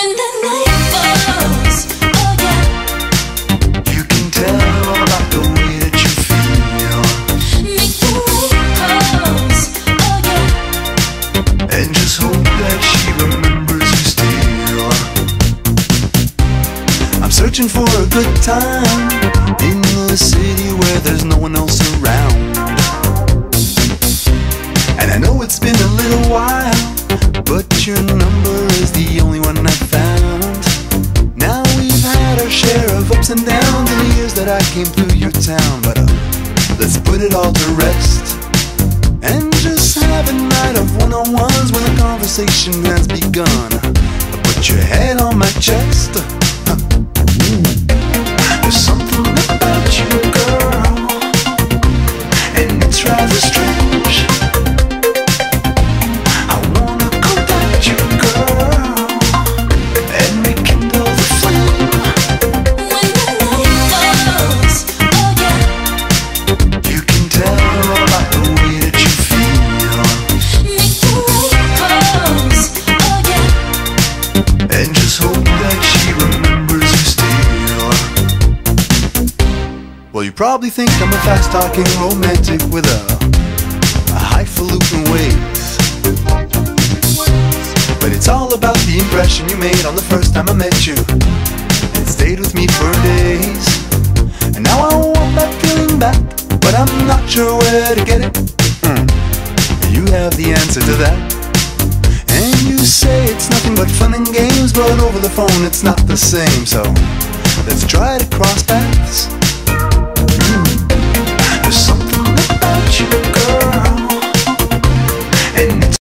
When the night falls, oh yeah, You can tell her all about the way that you feel, make the night calls, oh yeah, and just hope that she remembers you still. I'm searching for a good time in the city where there's no one else around. And I know it's been a little while, but your number is the only one I found. Now we've had our share of ups and downs in the years that I came through your town. But let's put it all to rest and just have a night of one-on-ones when the conversation has begun. Put your head on my chest. There's something about you, girl, and it's rather strange. I wanna contact you, girl, and rekindle the flame. when the night falls, oh yeah, You can tell her all about the way that you feel, make the night calls, oh yeah, and just hope that she remembers you still. Well, you probably think I'm a fast-talking romantic with a highfalutin ways, but it's all about the impression you made on the first time I met you. It stayed with me for days, and now I want that feeling back, but I'm not sure where to get it. You have the answer to that, and you say it's nothing but fun and games, but over the phone it's not the same. So let's try to cross paths. There's something about you, girl,